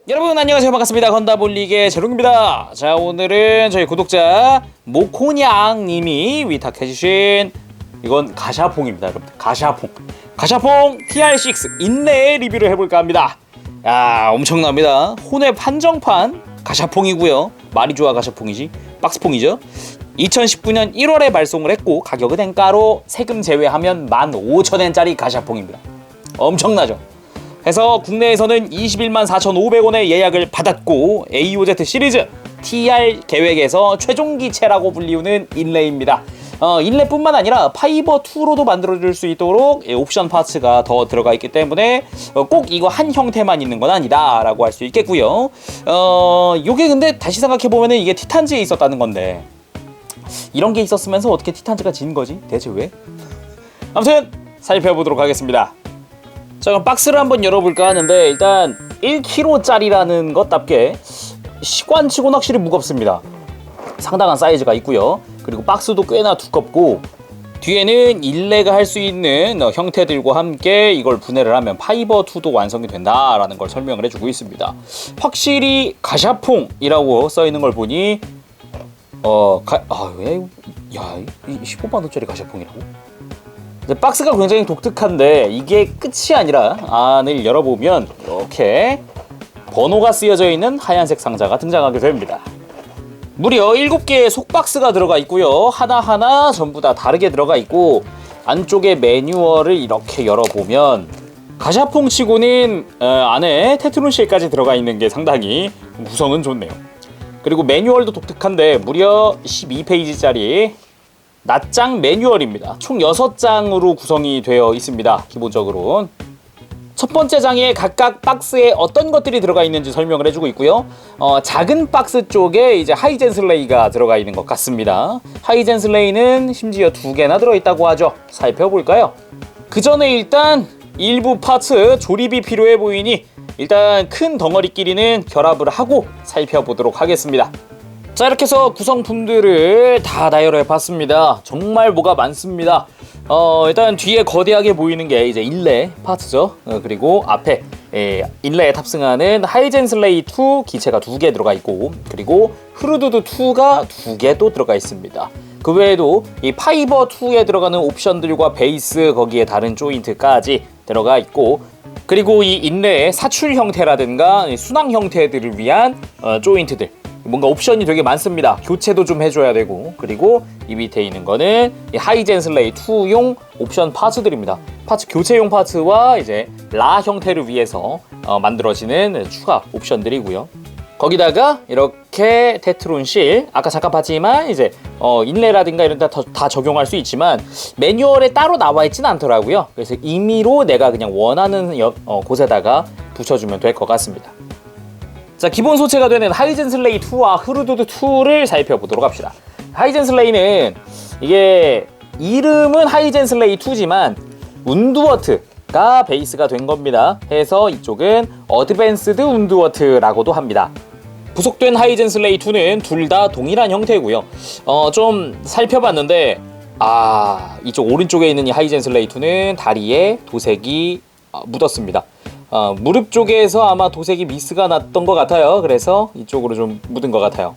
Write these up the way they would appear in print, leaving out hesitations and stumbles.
여러분 안녕하세요, 반갑습니다. 건담올리게 제롱입니다. 자, 오늘은 저희 구독자 모코냥님이 위탁해주신 이건 가샤퐁입니다, 여러분들. 가샤퐁 TR6 인내 리뷰를 해볼까 합니다. 야, 엄청납니다. 혼의 한정판 가샤퐁이고요. 말이 좋아 가샤퐁이지, 박스퐁이죠. 2019년 1월에 발송을 했고 가격은 엔가로 세금 제외하면 15,000엔짜리 가샤퐁입니다. 엄청나죠? 해서 국내에서는 21만 4,500원의 예약을 받았고 AOZ 시리즈 TR 계획에서 최종 기체라고 불리우는 인레입니다. 인레뿐만 아니라 파이버2로도 만들어줄 수 있도록 옵션 파츠가 더 들어가 있기 때문에 꼭 이거 한 형태만 있는 건 아니다 라고 할 수 있겠고요. 요게 근데 다시 생각해보면 이게 티탄즈에 있었다는 건데 이런 게 있었으면서 어떻게 티탄즈가 진 거지? 대체 왜? 아무튼 살펴보도록 하겠습니다. 자, 그럼 박스를 한번 열어볼까 하는데 일단 1kg짜리라는 것답게 시관치고는 확실히 무겁습니다. 상당한 사이즈가 있고요. 그리고 박스도 꽤나 두껍고 뒤에는 인레가 할 수 있는 형태들과 함께 이걸 분해를 하면 파이버2도 완성이 된다라는 걸 설명을 해주고 있습니다. 확실히 가샤퐁이라고 써있는 걸 보니 왜? 야, 15만원짜리 가샤퐁이라고? 박스가 굉장히 독특한데 이게 끝이 아니라 안을 열어보면 이렇게 번호가 쓰여져 있는 하얀색 상자가 등장하게 됩니다. 무려 7개의 속박스가 들어가 있고요. 하나하나 전부 다 다르게 들어가 있고 안쪽에 매뉴얼을 이렇게 열어보면 가샤퐁 치고는 안에 테트론실까지 들어가 있는 게 상당히 구성은 좋네요. 그리고 매뉴얼도 독특한데 무려 12페이지짜리 낱장 매뉴얼입니다. 총 6장으로 구성이 되어 있습니다. 기본적으로 첫 번째 장에 각각 박스에 어떤 것들이 들어가 있는지 설명을 해주고 있고요. 작은 박스 쪽에 이제 하이젠 슬레이가 들어가 있는 것 같습니다. 하이젠 슬레이는 심지어 2개나 들어있다고 하죠. 살펴볼까요? 그 전에 일단 일부 파츠 조립이 필요해 보이니 일단 큰 덩어리끼리는 결합을 하고 살펴보도록 하겠습니다. 자, 이렇게 해서 구성품들을 다 나열해 봤습니다. 정말 뭐가 많습니다. 일단 뒤에 거대하게 보이는 게 이제 인레 파츠죠. 그리고 앞에 인레에 탑승하는 하이젠 슬레이 2 기체가 2개 들어가 있고 그리고 흐르두두 2가 2개 또 들어가 있습니다. 그 외에도 이 파이버 2에 들어가는 옵션들과 베이스 거기에 다른 조인트까지 들어가 있고 그리고 이 인레의 사출 형태라든가 순항 형태들을 위한 조인트들 뭔가 옵션이 되게 많습니다. 교체도 좀 해줘야 되고 그리고 이 밑에 있는 거는 이 하이젠 슬레이 2용 옵션 파츠들입니다. 파츠 교체용 파츠와 이제 라 형태를 위해서 만들어지는 추가 옵션들이고요. 거기다가 이렇게 테트론실 아까 잠깐 봤지만 이제 인레라든가 이런 데 다 적용할 수 있지만 매뉴얼에 따로 나와 있진 않더라고요. 그래서 임의로 내가 그냥 원하는 곳에다가 붙여주면 될 것 같습니다. 자, 기본 소체가 되는 하이젠 슬레이 2와 흐르두두 2를 살펴보도록 합시다. 하이젠 슬레이는 이게 이름은 하이젠 슬레이 2지만 운두워트가 베이스가 된 겁니다. 해서 이쪽은 어드밴스드 운두워트라고도 합니다. 부속된 하이젠 슬레이 2는 둘 다 동일한 형태고요. 좀 살펴봤는데 이쪽 오른쪽에 있는 이 하이젠 슬레이 2는 다리에 도색이 묻었습니다. 무릎 쪽에서 아마 도색이 미스가 났던 것 같아요. 그래서 이쪽으로 좀 묻은 것 같아요.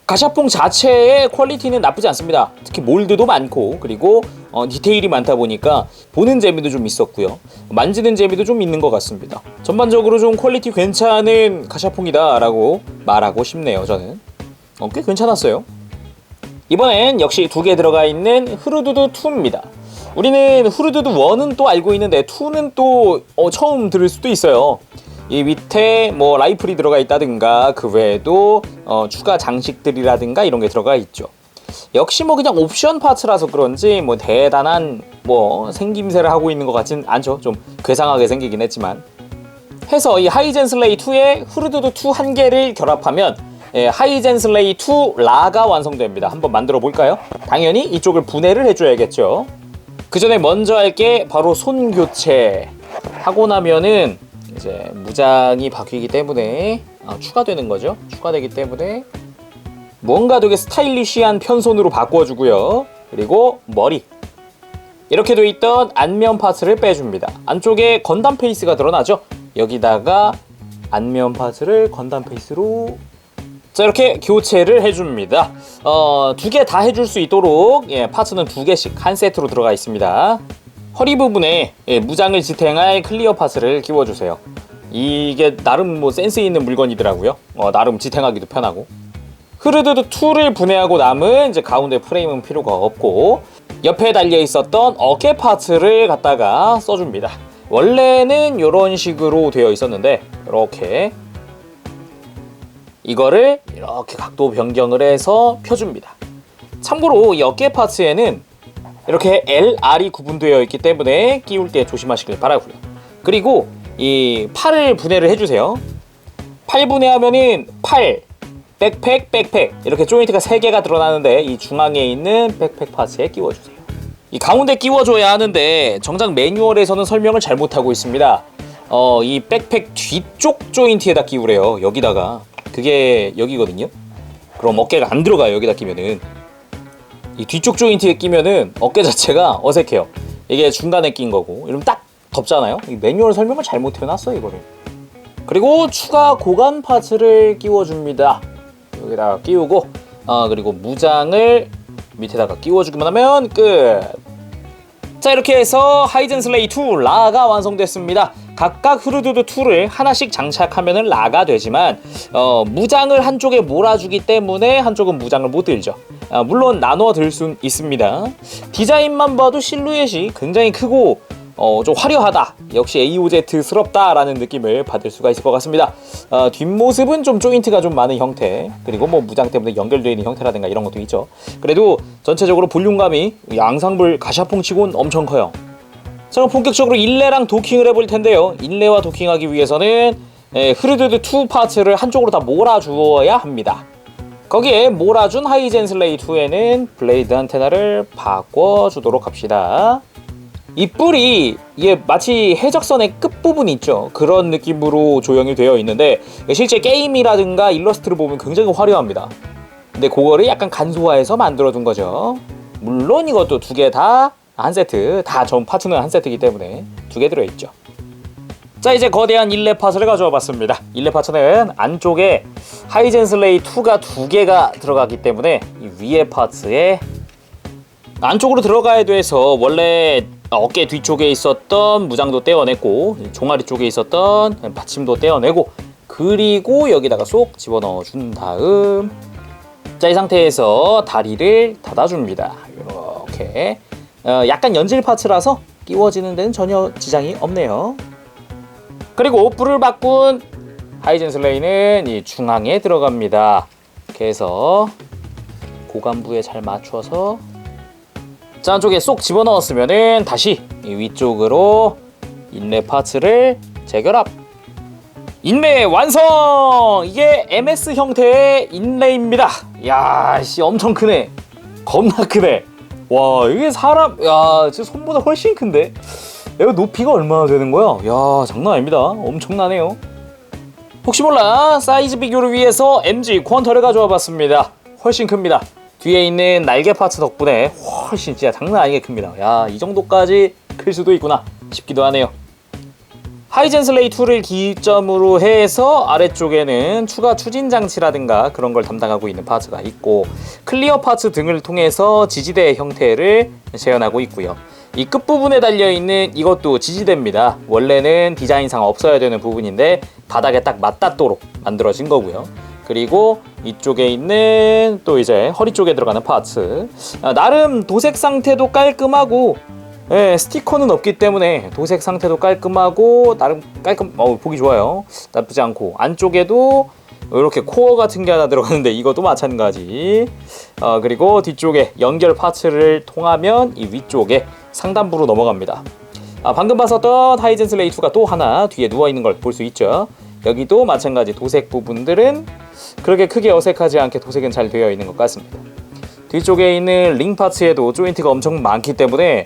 가샤퐁 자체의 퀄리티는 나쁘지 않습니다. 특히 몰드도 많고 그리고 디테일이 많다 보니까 보는 재미도 좀 있었고요. 만지는 재미도 좀 있는 것 같습니다. 전반적으로 좀 퀄리티 괜찮은 가샤퐁이다 라고 말하고 싶네요. 저는 꽤 괜찮았어요. 이번엔 역시 2개 들어가 있는 흐르두두 2입니다. 우리는 흐르두두 1은 또 알고 있는데 2는 또 처음 들을 수도 있어요. 이 밑에 뭐 라이플이 들어가 있다든가 그 외에도 추가 장식들이라든가 이런 게 들어가 있죠. 역시 뭐 그냥 옵션 파츠라서 그런지 뭐 대단한 뭐 생김새를 하고 있는 것 같진 않죠. 좀 괴상하게 생기긴 했지만 해서 이 하이젠 슬레이 2에 흐르두두 2 1개를 결합하면 하이젠 슬레이 2 라가 완성됩니다. 한번 만들어 볼까요? 당연히 이쪽을 분해를 해줘야겠죠. 그 전에 먼저 할 게 바로 손 교체 하고 나면은 이제 무장이 바뀌기 때문에 추가되는 거죠. 추가되기 때문에 뭔가 되게 스타일리시한 편손으로 바꿔주고요. 그리고 머리 이렇게 돼 있던 안면 파츠를 빼줍니다. 안쪽에 건담 페이스가 드러나죠. 여기다가 안면 파츠를 건담 페이스로 자 이렇게 교체를 해줍니다. 두 개 다 해줄 수 있도록 파츠는 2개씩 한 세트로 들어가 있습니다. 허리 부분에 무장을 지탱할 클리어 파츠를 끼워주세요. 이게 나름 뭐 센스 있는 물건이더라고요. 나름 지탱하기도 편하고. 흐르드드 2를 분해하고 남은 이제 가운데 프레임은 필요가 없고 옆에 달려 있었던 어깨 파츠를 갖다가 써줍니다. 원래는 이런 식으로 되어 있었는데 이렇게 이거를 이렇게 각도 변경을 해서 펴줍니다. 참고로 이 어깨 파츠에는 이렇게 LR이 구분되어 있기 때문에 끼울 때 조심하시길 바라고요. 그리고 이 팔을 분해를 해주세요. 팔 분해하면은 팔, 백팩, 백팩 이렇게 조인트가 3개가 드러나는데 이 중앙에 있는 백팩 파츠에 끼워주세요. 이 가운데 끼워줘야 하는데 정작 매뉴얼에서는 설명을 잘못하고 있습니다. 이 백팩 뒤쪽 조인트에다 끼우래요. 여기다가 그게 여기거든요. 그럼 어깨가 안 들어가요. 여기다 끼면은 이 뒤쪽 조인트에 끼면은 어깨 자체가 어색해요. 이게 중간에 낀 거고 이러면 딱 덮잖아요. 이 매뉴얼 설명을 잘못 해놨어 이거를. 그리고 추가 고관 파츠를 끼워줍니다. 여기다가 끼우고 그리고 무장을 밑에다가 끼워주기만 하면 끝. 자 이렇게 해서 하이젠슬레이 2 라가 완성됐습니다. 각각 흐르드드 2를 하나씩 장착하면 라가 되지만 무장을 한쪽에 몰아주기 때문에 한쪽은 무장을 못 들죠. 물론 나눠 들 수 있습니다. 디자인만 봐도 실루엣이 굉장히 크고 좀 화려하다, 역시 AOZ스럽다 라는 느낌을 받을 수가 있을 것 같습니다. 뒷모습은 좀 조인트가 좀 많은 형태, 그리고 뭐 무장 때문에 연결되어 있는 형태라든가 이런 것도 있죠. 그래도 전체적으로 볼륨감이 앙상블 가샤퐁 치곤 엄청 커요. 자, 그럼 본격적으로 인레랑 도킹을 해볼 텐데요. 인레와 도킹하기 위해서는 흐르드드 2 파츠를 한쪽으로 다 몰아주어야 합니다. 거기에 몰아준 하이젠슬레이 2에는 블레이드 안테나를 바꿔주도록 합시다. 이 뿔이 이게 마치 해적선의 끝부분이 있죠. 그런 느낌으로 조형이 되어 있는데 실제 게임이라든가 일러스트를 보면 굉장히 화려합니다. 근데 그거를 약간 간소화해서 만들어둔 거죠. 물론 이것도 2개 다 한 세트, 다 전 파츠는 한 세트이기 때문에 2개 들어있죠. 자 이제 거대한 인레 파츠를 가져와 봤습니다. 인레 파츠는 안쪽에 하이젠슬레이 2가 2개가 들어가기 때문에 이 위에 파츠에 안쪽으로 들어가야 돼서 원래 어깨 뒤쪽에 있었던 무장도 떼어냈고 종아리 쪽에 있었던 받침도 떼어내고 그리고 여기다가 쏙 집어넣어 준 다음 자 이 상태에서 다리를 닫아줍니다. 이렇게 약간 연질 파츠라서 끼워지는 데는 전혀 지장이 없네요. 그리고 뿔을 바꾼 하이젠슬레이는 이 중앙에 들어갑니다. 이렇게 해서 고관부에 잘 맞춰서 자 안쪽에 쏙 집어넣었으면은 다시 이 위쪽으로 인레 파츠를 재결합. 인레 완성! 이게 MS 형태의 인레입니다. 이야 씨 엄청 크네. 겁나 크네. 와 이게 사람 야 진짜 손보다 훨씬 큰데 이거 높이가 얼마나 되는 거야? 야 장난 아닙니다. 엄청나네요. 혹시 몰라 사이즈 비교를 위해서 MG 퀀터를 가져와 봤습니다. 훨씬 큽니다. 뒤에 있는 날개 파츠 덕분에 훨씬 진짜 장난 아니게 큽니다. 야 이 정도까지 클 수도 있구나 싶기도 하네요. 하이젠슬레이 2를 기점으로 해서 아래쪽에는 추가 추진 장치라든가 그런 걸 담당하고 있는 파츠가 있고 클리어 파츠 등을 통해서 지지대 형태를 재현하고 있고요. 이 끝부분에 달려있는 이것도 지지대입니다. 원래는 디자인상 없어야 되는 부분인데 바닥에 딱 맞닿도록 만들어진 거고요. 그리고 이쪽에 있는 또 이제 허리 쪽에 들어가는 파츠 나름 도색 상태도 깔끔하고 스티커는 없기 때문에 도색 상태도 깔끔하고 나름 보기 좋아요. 나쁘지 않고 안쪽에도 이렇게 코어 같은 게 하나 들어가는데 이것도 마찬가지. 그리고 뒤쪽에 연결 파츠를 통하면 이 위쪽에 상단부로 넘어갑니다. 방금 봤었던 하이젠슬레이 2가 또 하나 뒤에 누워있는 걸 볼 수 있죠. 여기도 마찬가지 도색 부분들은 그렇게 크게 어색하지 않게 도색은 잘 되어 있는 것 같습니다. 뒤쪽에 있는 링 파츠에도 조인트가 엄청 많기 때문에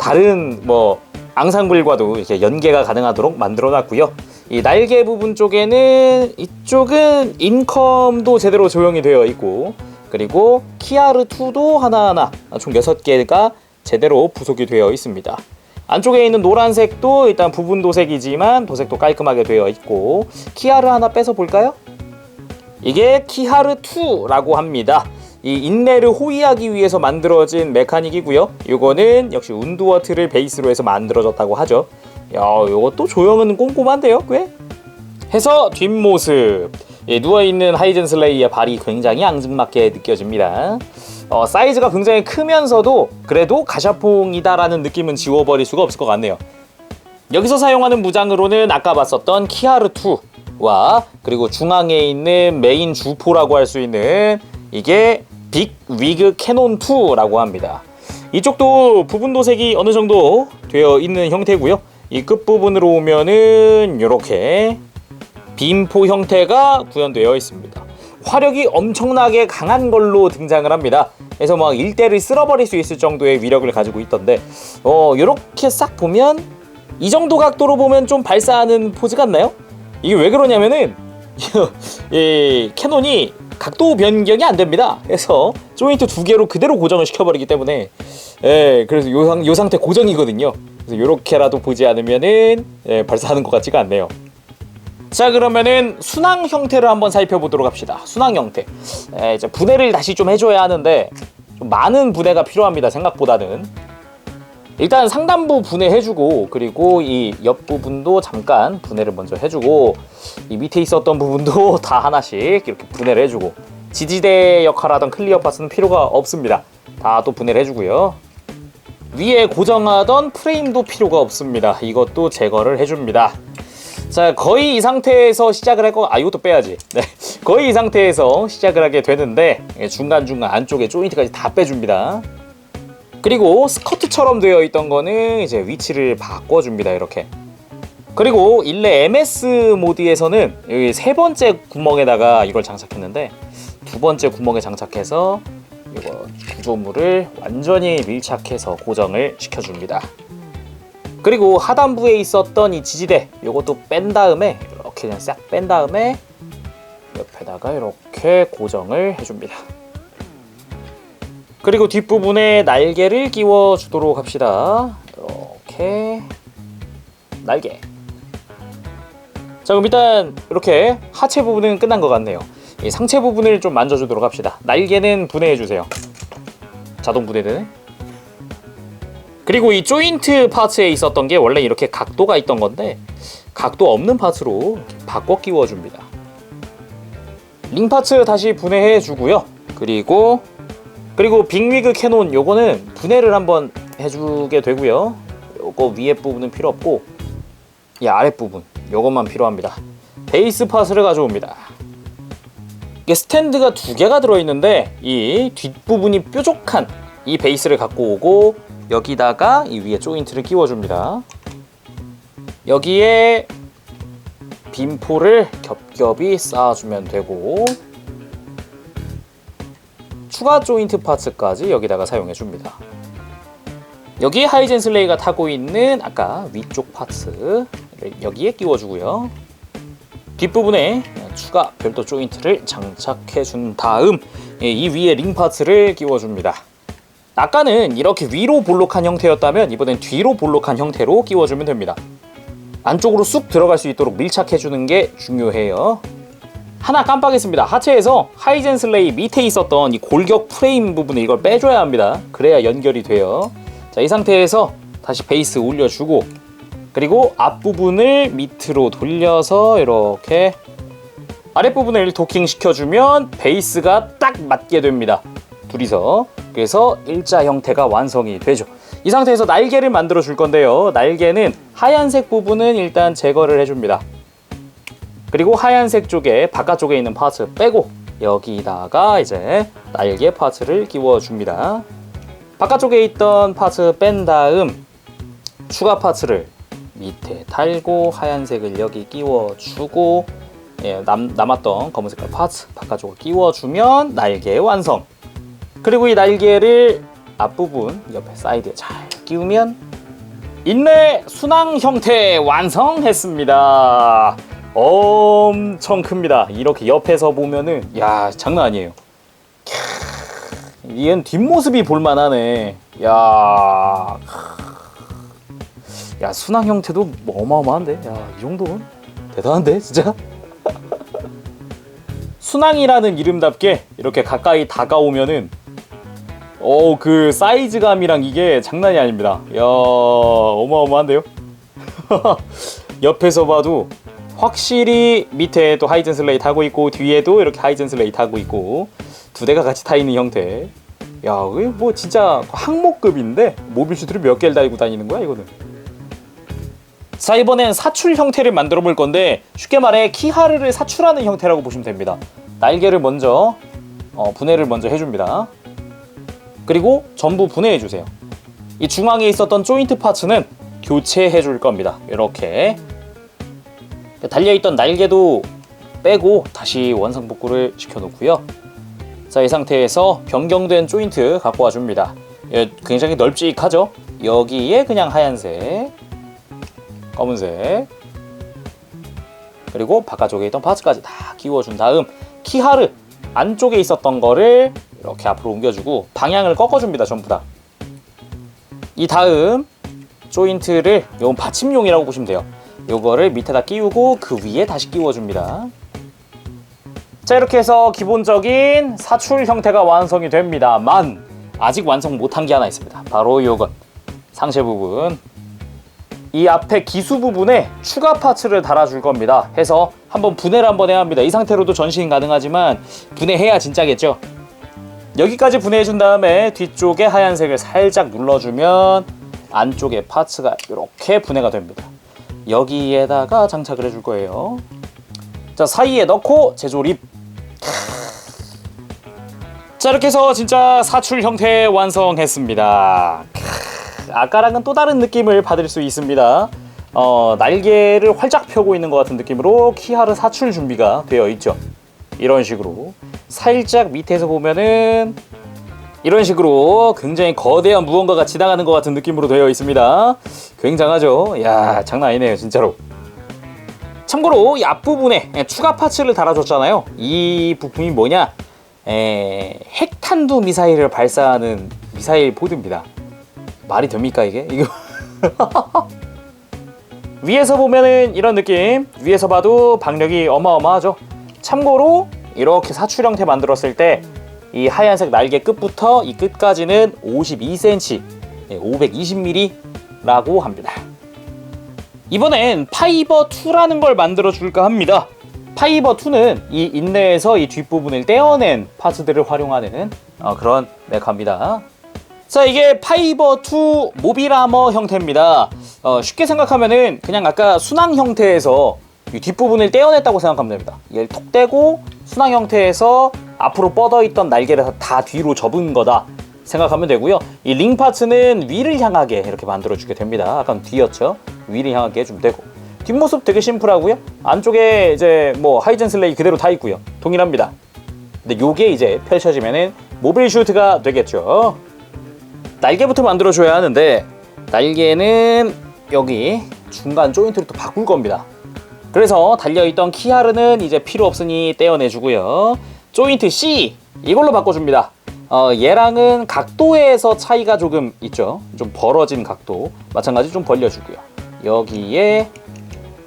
다른 뭐 앙상블과도 이렇게 연계가 가능하도록 만들어 놨고요. 이 날개 부분 쪽에는 이쪽은 인컴도 제대로 조형이 되어 있고 그리고 키아르2도 하나하나 총 6개가 제대로 부속이 되어 있습니다. 안쪽에 있는 노란색도 일단 부분 도색이지만 도색도 깔끔하게 되어 있고, 키하르 하나 빼서 볼까요? 이게 키하르2라고 합니다. 이 인내를 호위하기 위해서 만들어진 메카닉이고요. 이거는 역시 운두어트를 베이스로 해서 만들어졌다고 하죠. 야, 이것도 조형은 꼼꼼한데요, 꽤? 해서 뒷모습. 예, 누워있는 하이젠 슬레이의 발이 굉장히 앙증맞게 느껴집니다. 사이즈가 굉장히 크면서도 그래도 가샤퐁이다라는 느낌은 지워버릴 수가 없을 것 같네요. 여기서 사용하는 무장으로는 아까 봤었던 키하르2와 그리고 중앙에 있는 메인 주포라고 할 수 있는 이게 빅 위그 캐논2라고 합니다. 이쪽도 부분 도색이 어느 정도 되어 있는 형태고요. 이 끝부분으로 오면은 이렇게 빔포 형태가 구현되어 있습니다. 화력이 엄청나게 강한 걸로 등장을 합니다. 그래서 막 일대를 쓸어버릴 수 있을 정도의 위력을 가지고 있던데, 이렇게 싹 보면 이 정도 각도로 보면 좀 발사하는 포즈 같나요? 이게 왜 그러냐면은 이 캐논이 각도 변경이 안 됩니다. 그래서 조인트 두 개로 그대로 고정을 시켜버리기 때문에, 그래서 요 상태 고정이거든요. 그래서 이렇게라도 보지 않으면은 발사하는 것 같지가 않네요. 자, 그러면은 순항 형태를 한번 살펴보도록 합시다. 순항 형태. 이제 분해를 다시 좀 해줘야 하는데 좀 많은 분해가 필요합니다. 생각보다는. 일단 상단부 분해해주고, 그리고 이 옆부분도 잠깐 분해를 먼저 해주고, 이 밑에 있었던 부분도 다 하나씩 이렇게 분해를 해주고, 지지대 역할하던 클리어 파스는 필요가 없습니다. 다 또 분해를 해주고요. 위에 고정하던 프레임도 필요가 없습니다. 이것도 제거를 해줍니다. 자, 거의 이 상태에서 시작을 할 거, 이것도 빼야지. 네, 거의 이 상태에서 시작을 하게 되는데 중간중간 안쪽에 조인트까지 다 빼줍니다. 그리고 스커트처럼 되어 있던 거는 이제 위치를 바꿔줍니다. 이렇게. 그리고 일레 MS 모드에서는 여기 세 번째 구멍에다가 이걸 장착했는데, 두 번째 구멍에 장착해서 이거 구조물을 완전히 밀착해서 고정을 시켜줍니다. 그리고 하단부에 있었던 이 지지대, 요것도 뺀 다음에 이렇게 그냥 싹 뺀 다음에 옆에다가 이렇게 고정을 해줍니다. 그리고 뒷부분에 날개를 끼워 주도록 합시다. 이렇게 날개. 자, 그럼 일단 이렇게 하체 부분은 끝난 것 같네요. 이 상체 부분을 좀 만져주도록 합시다. 날개는 분해해주세요. 자동 분해되네. 그리고 이 조인트 파츠에 있었던 게 원래 이렇게 각도가 있던 건데, 각도 없는 파츠로 바꿔 끼워줍니다. 링 파츠 다시 분해해 주고요. 그리고 빅위그 캐논, 요거는 분해를 한번 해주게 되고요. 요거 위에 부분은 필요 없고 이 아랫부분 요것만 필요합니다. 베이스 파츠를 가져옵니다. 이게 스탠드가 두 개가 들어있는데 이 뒷부분이 뾰족한 이 베이스를 갖고 오고, 여기다가 이 위에 조인트를 끼워줍니다. 여기에 빔포를 겹겹이 쌓아주면 되고, 추가 조인트 파츠까지 여기다가 사용해줍니다. 여기 하이젠 슬레이가 타고 있는 아까 위쪽 파츠를 여기에 끼워주고요. 뒷부분에 추가 별도 조인트를 장착해준 다음 이 위에 링 파츠를 끼워줍니다. 아까는 이렇게 위로 볼록한 형태였다면 이번엔 뒤로 볼록한 형태로 끼워주면 됩니다. 안쪽으로 쑥 들어갈 수 있도록 밀착해주는 게 중요해요. 하나 깜빡했습니다. 하체에서 하이젠 슬레이 밑에 있었던 이 골격 프레임 부분을 이걸 빼줘야 합니다. 그래야 연결이 돼요. 자, 이 상태에서 다시 베이스 올려주고, 그리고 앞부분을 밑으로 돌려서 이렇게 아랫부분을 도킹 시켜주면 베이스가 딱 맞게 됩니다. 둘이서. 그래서 일자 형태가 완성이 되죠. 이 상태에서 날개를 만들어 줄 건데요. 날개는 하얀색 부분은 일단 제거를 해줍니다. 그리고 하얀색 쪽에 바깥쪽에 있는 파츠 빼고 여기다가 이제 날개 파츠를 끼워줍니다. 바깥쪽에 있던 파츠 뺀 다음 추가 파츠를 밑에 달고 하얀색을 여기 끼워주고, 남았던 검은색깔 파츠 바깥쪽으로 끼워주면 날개 완성. 그리고 이 날개를 앞부분 옆에 사이드에 잘 끼우면 인내 순항 형태 완성했습니다. 엄청 큽니다. 이렇게 옆에서 보면은 야, 장난 아니에요. 얘는 뒷모습이 볼만하네. 야, 야, 순항 형태도 뭐 어마어마한데. 야, 이 정도면 대단한데 진짜. 순항이라는 이름답게 이렇게 가까이 다가오면은 그 사이즈감이랑 이게 장난이 아닙니다. 야, 어마어마한데요. 옆에서 봐도 확실히 밑에 또 하이젠 슬레이 타고 있고 뒤에도 이렇게 하이젠 슬레이 타고 있고 두 대가 같이 타 있는 형태. 야, 이거 뭐 진짜 항목급인데 모빌 슈트를 몇 개를 달고 다니는 거야 이거는. 자, 이번엔 사출 형태를 만들어 볼 건데 쉽게 말해 키하르를 사출하는 형태라고 보시면 됩니다. 날개를 먼저 분해를 먼저 해줍니다. 그리고 전부 분해해 주세요. 이 중앙에 있었던 조인트 파츠는 교체해 줄 겁니다. 이렇게 달려있던 날개도 빼고 다시 원상복구를 시켜 놓고요. 자, 이 상태에서 변경된 조인트 갖고 와 줍니다. 굉장히 널찍하죠? 여기에 그냥 하얀색, 검은색, 그리고 바깥쪽에 있던 파츠까지 다 끼워준 다음 키하르 안쪽에 있었던 거를 이렇게 앞으로 옮겨주고 방향을 꺾어줍니다. 전부 다. 이 다음 조인트를 이건 받침용이라고 보시면 돼요. 요거를 밑에다 끼우고 그 위에 다시 끼워줍니다. 자, 이렇게 해서 기본적인 사출 형태가 완성이 됩니다만 아직 완성 못한 게 하나 있습니다. 바로 요건 상체 부분. 이 앞에 기수 부분에 추가 파츠를 달아줄 겁니다. 해서 한번 분해를 한번 해야 합니다. 이 상태로도 전시는 가능하지만 분해해야 진짜겠죠. 여기까지 분해해준 다음에 뒤쪽에 하얀색을 살짝 눌러주면 안쪽에 파츠가 이렇게 분해가 됩니다. 여기에다가 장착을 해줄 거예요. 자, 사이에 넣고 재조립. 자, 이렇게 해서 진짜 사출 형태 완성했습니다. 아까랑은 또 다른 느낌을 받을 수 있습니다. 날개를 활짝 펴고 있는 것 같은 느낌으로 키하르 사출 준비가 되어 있죠. 이런 식으로 살짝 밑에서 보면은 이런 식으로 굉장히 거대한 무언가가 지나가는 것 같은 느낌으로 되어 있습니다. 굉장하죠? 야, 장난 아니네요 진짜로. 참고로 이 앞부분에 추가 파츠를 달아줬잖아요. 이 부품이 뭐냐, 핵탄두 미사일을 발사하는 미사일 보드입니다. 말이 됩니까 이게? 이거 위에서 보면은 이런 느낌, 위에서 봐도 박력이 어마어마하죠. 참고로 이렇게 사출 형태 만들었을 때 이 하얀색 날개 끝부터 이 끝까지는 52cm, 520mm라고 합니다. 이번엔 파이버 2라는 걸 만들어 줄까 합니다. 파이버 2는 이 인내에서 이 뒷부분을 떼어낸 파츠들을 활용하는 그런 메카입니다. 자, 이게 파이버 2 모빌 아머 형태입니다. 쉽게 생각하면은 그냥 아까 순항 형태에서 이 뒷부분을 떼어냈다고 생각하면 됩니다. 얘를 톡 떼고 순항 형태에서 앞으로 뻗어있던 날개를 다 뒤로 접은 거다 생각하면 되고요. 이 링 파츠는 위를 향하게 이렇게 만들어주게 됩니다. 아까 뒤였죠? 위를 향하게 해주면 되고, 뒷모습 되게 심플하고요. 안쪽에 이제 뭐 하이젠 슬레이 그대로 다 있고요. 동일합니다. 근데 요게 이제 펼쳐지면은 모빌 슈트가 되겠죠. 날개부터 만들어줘야 하는데 날개는 여기 중간 조인트를 또 바꿀 겁니다. 그래서 달려있던 키하르는 이제 필요 없으니 떼어내주고요. 조인트 C 이걸로 바꿔줍니다. 얘랑은 각도에서 차이가 조금 있죠. 좀 벌어진 각도 마찬가지 좀 벌려주고요. 여기에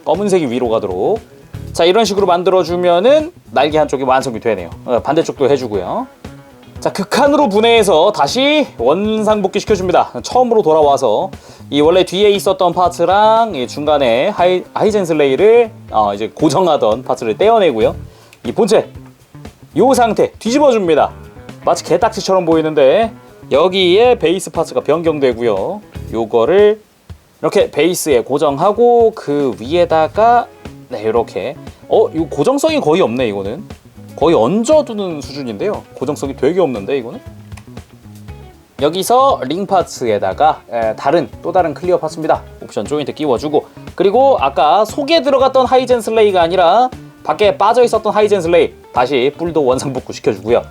검은색이 위로 가도록, 자, 이런 식으로 만들어주면은 날개 한쪽이 완성이 되네요. 반대쪽도 해주고요. 자, 극한으로 분해해서 다시 원상복귀 시켜줍니다. 처음으로 돌아와서 이 원래 뒤에 있었던 파츠랑 이 중간에 하이젠 슬레이를 이제 고정하던 파츠를 떼어내고요. 이 본체 요 상태 뒤집어줍니다. 마치 개딱지처럼 보이는데 여기에 베이스 파츠가 변경되고요. 요거를 이렇게 베이스에 고정하고 그 위에다가 이렇게 이 고정성이 거의 없네. 이거는 거의 얹어두는 수준인데요. 고정성이 되게 없는데 이거는. 여기서 링 파츠에다가 또 다른 클리어 파츠입니다. 옵션 조인트 끼워주고, 그리고 아까 속에 들어갔던 하이젠 슬레이가 아니라 밖에 빠져 있었던 하이젠 슬레이 다시 뿔도 원상복구 시켜주고요.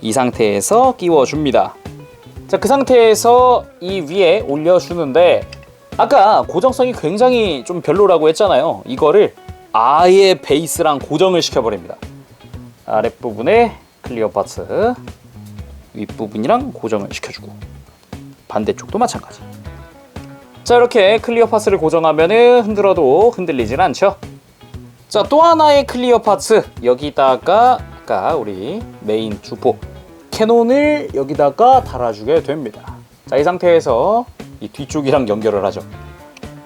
이 상태에서 끼워줍니다. 자, 그 상태에서 이 위에 올려주는데 아까 고정성이 굉장히 좀 별로라고 했잖아요. 이거를 아예 베이스랑 고정을 시켜버립니다. 아랫부분에 클리어 파츠, 윗부분이랑 고정을 시켜주고 반대쪽도 마찬가지. 자, 이렇게 클리어 파츠를 고정하면은 흔들어도 흔들리진 않죠. 자, 또 하나의 클리어 파츠, 여기다가 아까 우리 메인 주포 캐논을 여기다가 달아주게 됩니다. 자, 이 상태에서 이 뒤쪽이랑 연결을 하죠.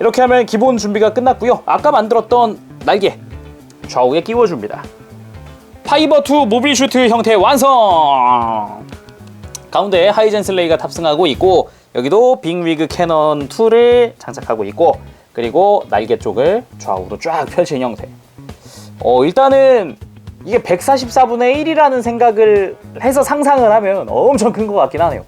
이렇게 하면 기본 준비가 끝났고요. 아까 만들었던 날개 좌우에 끼워줍니다. 파이버2 모빌 슈트 형태 완성! 가운데 하이젠슬레이가 탑승하고 있고, 여기도 빅위그 캐논 2를 장착하고 있고, 그리고 날개 쪽을 좌우로 쫙 펼친 형태. 일단은 이게 144분의 1이라는 생각을 해서 상상을 하면 엄청 큰 것 같긴 하네요.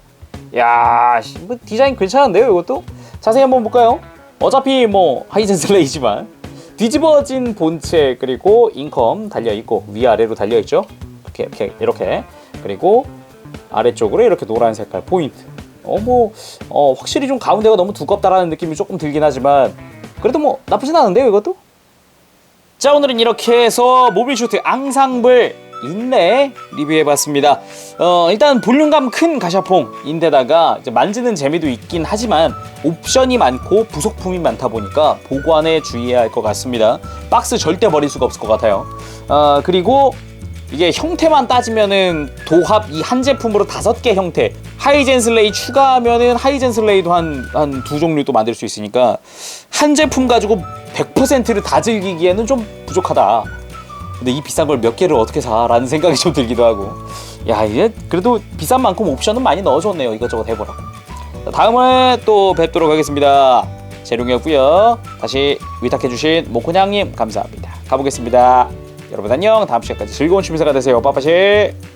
야, 뭐 디자인 괜찮은데요, 이것도? 자세히 한번 볼까요? 어차피 뭐 하이젠슬레이지만 뒤집어진 본체, 그리고 인컴 달려있고 위아래로 달려있죠. 이렇게 그리고 아래쪽으로 이렇게 노란 색깔 포인트. 확실히 좀 가운데가 너무 두껍다라는 느낌이 조금 들긴 하지만 그래도 뭐 나쁘진 않은데요, 이것도? 자, 오늘은 이렇게 해서 모빌 슈트 앙상블 인내 리뷰해봤습니다. 일단 볼륨감 큰 가샤퐁인데다가 이제 만지는 재미도 있긴 하지만 옵션이 많고 부속품이 많다 보니까 보관에 주의해야 할 것 같습니다. 박스 절대 버릴 수가 없을 것 같아요. 그리고 이게 형태만 따지면은 도합 이 한 제품으로 5개 형태, 하이젠슬레이 추가하면은 하이젠슬레이도 한 두 종류 또 만들 수 있으니까 한 제품 가지고 100%를 다 즐기기에는 좀 부족하다. 근데 이 비싼 걸 몇 개를 어떻게 사라는 생각이 좀 들기도 하고, 야, 이게 그래도 비싼 만큼 옵션은 많이 넣어줬네요. 이것저것 해보라고. 다음에 또 뵙도록 하겠습니다. 재룡이었고요. 다시 위탁해주신 모코냥님 감사합니다. 가보겠습니다. 여러분 안녕. 다음 시간까지 즐거운 취미생활 되세요. 빠빠시.